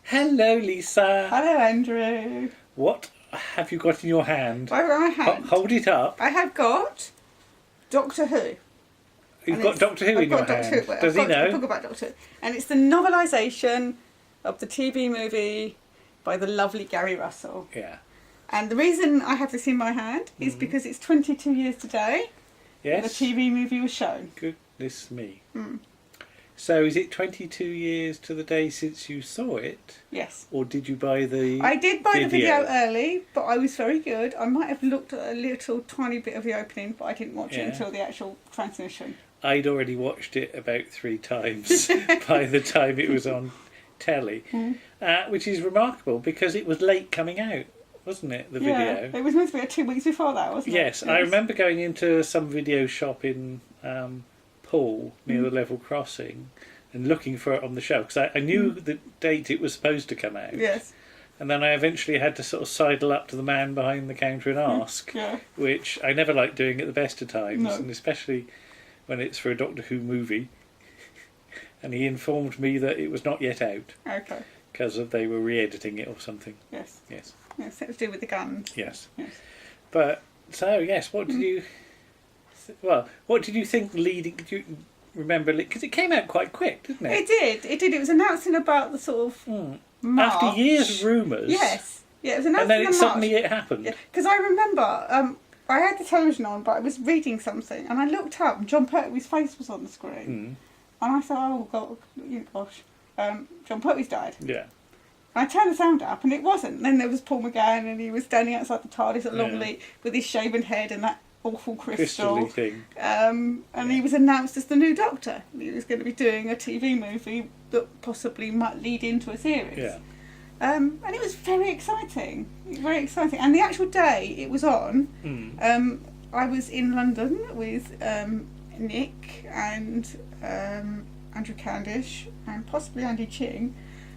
Hello, Lisa. Hello, Andrew. What have you got in your hand? I've got my hand. Hold it up. I have got Doctor Who. You've got Doctor Who in your hand. Does he know? I've got Doctor Who. And it's the novelisation of the TV movie by the lovely Gary Russell. Yeah. And the reason I have this in my hand is because it's 22 years today. Yes. The TV movie was shown. Goodness me. So is it 22 years to the day since you saw it? Yes. Or did you buy the I did buy the video early, but I was very good. I might have looked at a little tiny bit of the opening, but I didn't watch it until the actual transmission. I'd already watched it about 3 times by the time it was on telly, which is remarkable because it was late coming out, wasn't it, the video? Yeah, it was meant to be 2 weeks before that, wasn't it? Yes, I remember going into some video shop in Paul near the level crossing and looking for it on the shelf because I knew the date it was supposed to come out. Yes. And then I eventually had to sort of sidle up to the man behind the counter and ask, which I never like doing at the best of times, and especially when it's for a Doctor Who movie. And he informed me that it was not yet out. Okay. Because they were re-editing it or something. Yes. Yes. Yes, it was to do with the guns. Yes. Yes. But, so, yes, what did you... Well, what did you think leading... Do you remember... Because it came out quite quick, didn't it? It did. It did. It was announced in about the sort of March. After years of rumours. Yes. Yeah, it was announced and then in March. Suddenly it happened. Yeah, because I remember... I had the television on, but I was reading something, and I looked up, and John Pertwee's face was on the screen. And I thought, oh, gosh, John Pertwee's died. Yeah. And I turned the sound up, and it wasn't. And then there was Paul McGann, and he was standing outside the TARDIS at Longleat with his shaven head and that awful crystal thing. And he was announced as the new Doctor. He was going to be doing a TV movie that possibly might lead into a series. Yeah. And it was very exciting. Very exciting. And the actual day it was on, I was in London with Nick and Andrew Candish and possibly Andy Ching,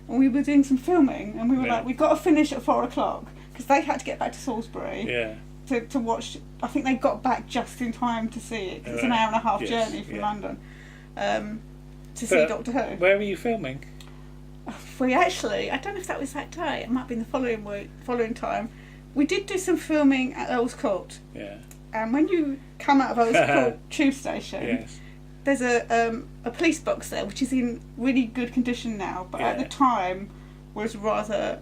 and we were doing some filming, and we were like, we've got to finish at 4 o'clock because they had to get back to Salisbury to watch. I think they got back just in time to see it because it's an hour and a half journey from London to see Doctor Who. Where were you filming? We actually, I don't know if that was that day, it might have been the following time, we did do some filming at Earl's Court. Yeah. And when you come out of Earl's Court tube station, there's a police box there, which is in really good condition now, but at the time was rather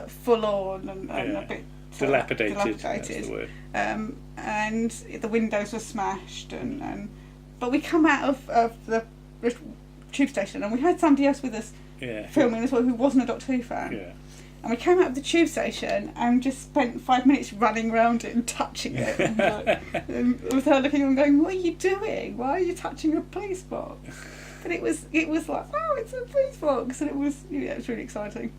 full on and a bit dilapidated. That's the word. And the windows were smashed, but we come out of the tube station, and we had somebody else with us filming as well who wasn't a Doctor Who fan. Yeah. And we came out of the tube station and just spent 5 minutes running around it and touching it. And with her looking and going, what are you doing? Why are you touching a police box? But it was like, oh, it's a police box. And it was really exciting.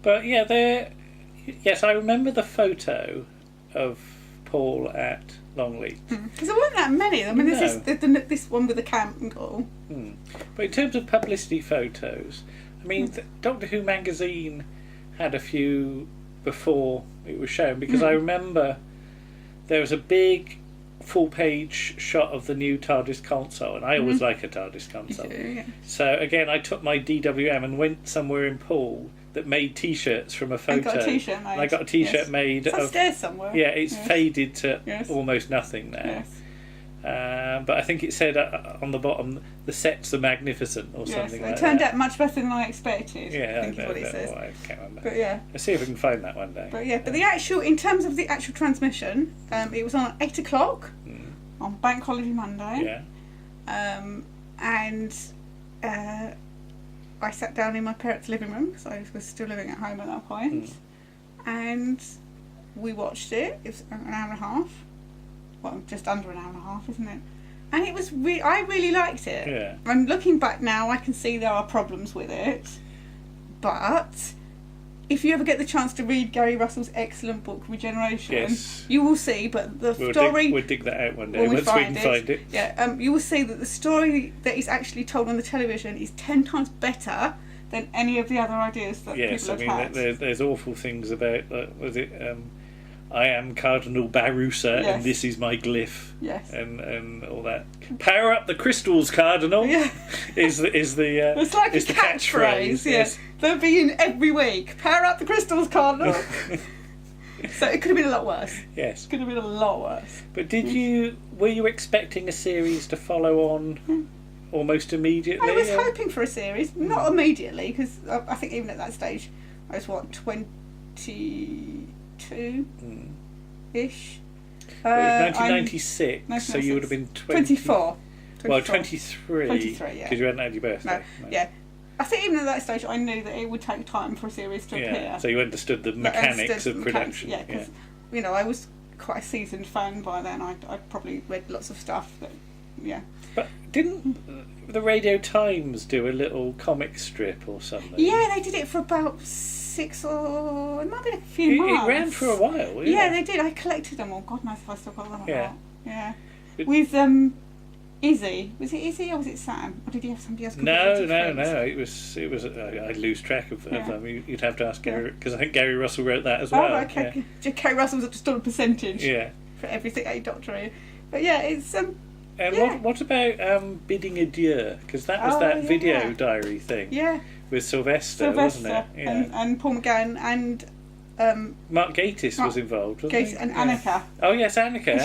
But yes, I remember the photo of Paul at Longleat. Because there weren't that many. I mean, there's this one with the candle. But in terms of publicity photos, I mean, Doctor Who magazine had a few before it was shown, because I remember there was a big full-page shot of the new TARDIS console, and I always like a TARDIS console. So again, I took my DWM and went somewhere in Poole that made T-shirts from a photo. And got a T-shirt made. And I got a T-shirt made. It's upstairs somewhere. Yeah, it's faded to almost nothing now. Yes. But I think it said on the bottom, the sets are magnificent or something like that. It turned out much better than I expected. Yeah, I think is what it says. I can't remember. But I'll see if we can find that one day. But the actual, in terms of the actual transmission, it was on at 8 o'clock on Bank Holiday Monday. Yeah. And I sat down in my parents' living room because I was still living at home at that point, and we watched it. It was an hour and a half. Well, just under an hour and a half, isn't it? And it was I really liked it. Yeah. And looking back now, I can see there are problems with it. But if you ever get the chance to read Gary Russell's excellent book, Regeneration, you will see, but the story... We'll dig that out one day once we can find it. Yeah, you will see that the story that is actually told on the television is 10 times better than any of the other ideas that people have had. Yes, I mean, there's awful things about... was it... I am Cardinal Barusa, Yes. and this is my glyph. Yes. And all that. Power up the crystals, Cardinal. Yeah. is the It's like is a the catchphrase. Yes. They'll be in every week. Power up the crystals, Cardinal. So it could have been a lot worse. Yes. Could have been a lot worse. But were you expecting a series to follow on almost immediately? I was hoping for a series, not immediately, because I think even at that stage, I was 22-ish. It was 1996, so you would have been 24. Well, 23. 23, yeah. Because you hadn't had your birthday. No, yeah. I think even at that stage, I knew that it would take time for a series to appear. So you understood the mechanics of production. Yeah, because I was quite a seasoned fan by then. I probably read lots of stuff. But didn't the Radio Times do a little comic strip or something? Yeah, they did it for about 6 or it might have been a few months. It ran for a while. Yeah, they did. I collected them all. God knows if I still got them or not. Yeah. But with Izzy. Was it Izzy or was it Sam? Or did he have somebody else? No. It was. I'd lose track of them. You'd have to ask Gary, because I think Gary Russell wrote that as well. Oh, okay. Yeah. Gary Russell's just on a percentage. Yeah. For everything a Doctor. But yeah, it's And what about Bidding Adieu? Because that was that video diary thing. Yeah. With Sylvester, wasn't it? Yeah. And Paul McGann and Mark Gatiss was involved, wasn't he? And Annika. Oh yes, Annika.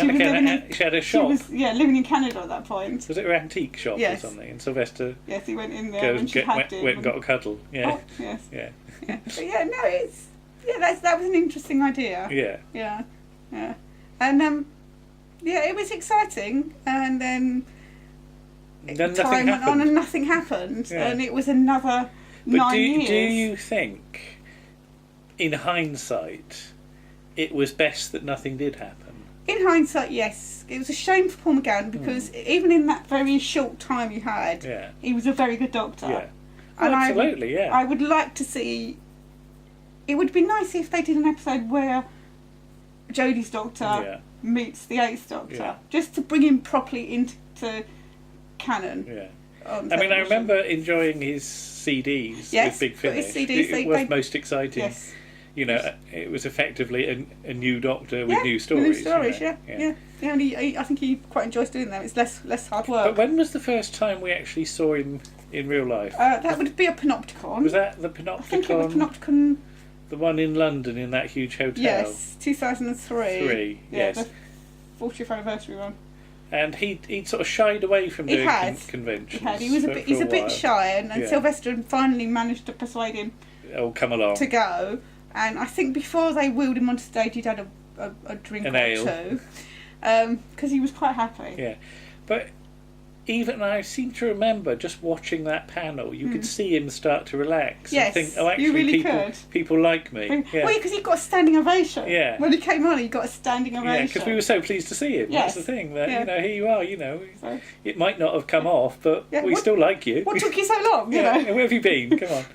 She had a shop. She was living in Canada at that point. Was it her antique shop or something? And Sylvester he went in there and she hugged him. Went and got a cuddle. Yeah. Oh, yes. Yeah. But that was an interesting idea. Yeah. And it was exciting, and then time went on and nothing happened, and it was another 9 years. Do you think, in hindsight, it was best that nothing did happen? In hindsight, yes. It was a shame for Paul McGann because even in that very short time he had, he was a very good Doctor. Yeah. And absolutely, I would like to see. It would be nice if they did an episode where Jodie's Doctor meets the Eighth Doctor, just to bring him properly into canon. Yeah. I mean, I remember enjoying his CDs with Big Finish. It was most exciting. Yes. It was effectively a new Doctor with new stories. I think he quite enjoys doing them. It's less hard work. But when was the first time we actually saw him in real life? That would be a Panopticon. Was that the Panopticon? I think it was Panopticon. The one in London in that huge hotel? Yes, 2003. Yes. The 40th anniversary one. And he'd sort of shied away from doing conventions. He's a bit shy, and Sylvester finally managed to persuade him come along to go. And I think before they wheeled him onto stage, he'd had a drink or two, because he was quite happy. Yeah, but even I seem to remember just watching that panel, you could see him start to relax. Yes, and think, actually, you really could. People like me. Yeah. Well, because he got a standing ovation. Yeah. When he came on, he got a standing ovation. Yeah, because we were so pleased to see him. Yes. That's the thing. That here you are. It might not have come off, but we still like you. What took you so long? You know. Where have you been? Come on.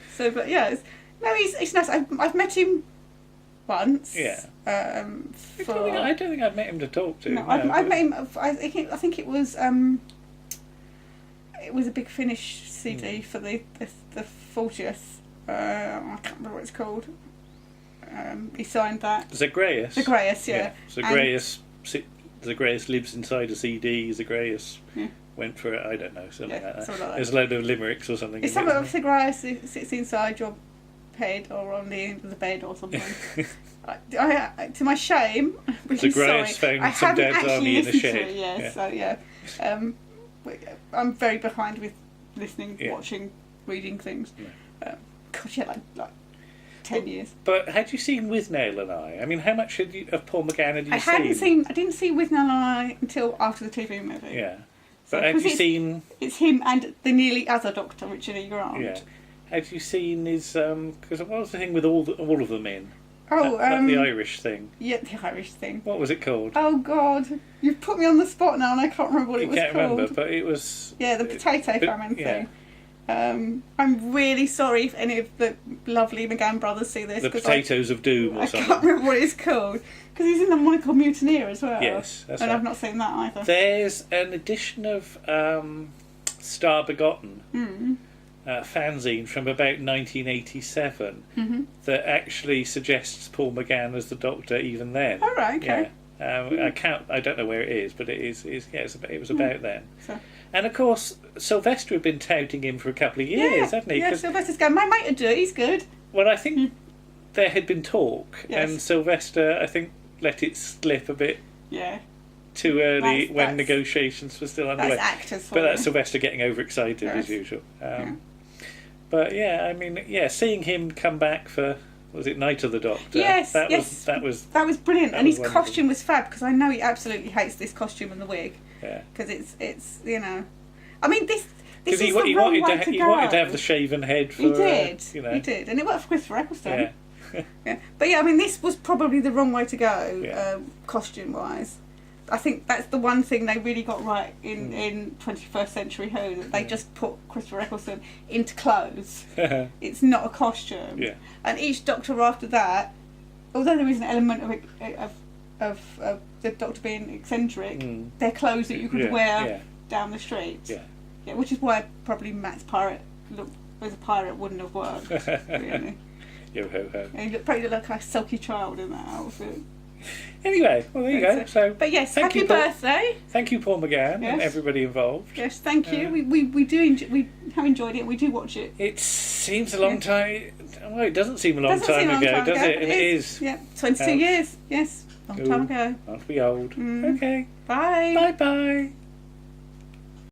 He's nice. I've met him once. Yeah. I don't think I've met him to talk to. No, I've met him. I think it was. It was a Big Finish CD for the 40th. I can't remember what it's called. He signed that. Zagreus. Yeah. Zagreus lives inside a CD. Zagreus went for it. I don't know, something like that. There's a load of limericks or something. It's something like Zagreus sits inside your head or on the end of the bed or something. I, to my shame, I'm really Zagreus sorry. found some dad's army in a shed. I'm very behind with listening, watching, reading things. Like 10 years. But had you seen With Nail and I? I mean, how much of Paul McGann had you seen? I didn't see With Nail and I until after the TV movie. Yeah. But had you seen... It's him and the nearly other Doctor, Richard E. Grant. Yeah. Had you seen his... Because what was the thing with all of them in? Oh, the Irish thing. Yeah, the Irish thing. What was it called? Oh, God. You've put me on the spot now and I can't remember what it was called. You can't remember, but it was... Yeah, the potato famine thing. I'm really sorry if any of the lovely McGann brothers see this. The Potatoes of Doom or something. I can't remember what it's called. Because he's in the one called Mutineer as well. Yes, that's and right. I've not seen that either. There's an edition of Star Begotten fanzine from about 1987 that actually suggests Paul McGann as the Doctor even then. Oh, right, okay. Yeah. I don't know where it is, but it was about then. So. And of course, Sylvester had been touting him for a couple of years, hadn't he? Yeah, Sylvester's going, my mate would do it, he's good. Well, I think there had been talk, and Sylvester, I think, let it slip a bit too early when negotiations were still underway. That's actors for But that's Sylvester getting overexcited as usual. But I mean, seeing him come back for, was it Night of the Doctor? That was brilliant, and his costume was fab, because I know he absolutely hates this costume and the wig. Yeah, because it's I mean this is the wrong way to go. He wanted to have the shaven head. For, he did, he did, and it worked for Christopher Eccleston. Yeah. But I mean, this was probably the wrong way to go, costume wise. I think that's the one thing they really got right in 21st Century Who, that they just put Christopher Eccleston into clothes. It's not a costume. Yeah. And each Doctor after that, although there is an element of the Doctor being eccentric, they're clothes that you could wear down the street. Yeah, which is why probably Matt's pirate look as a pirate wouldn't have worked. Really. Yo ho ho. And he probably looked like a sulky child in that outfit. Anyway, well, there you go. So, but yes, happy birthday! Thank you, Paul McGann, and everybody involved. Yes, thank you. We do we have enjoyed it. We do watch it. It seems a long time. Well, it doesn't seem a long time ago, does it? And it is. Yeah, 22 years. Yes, long time ago. Not to be old. Okay. Bye. Bye bye.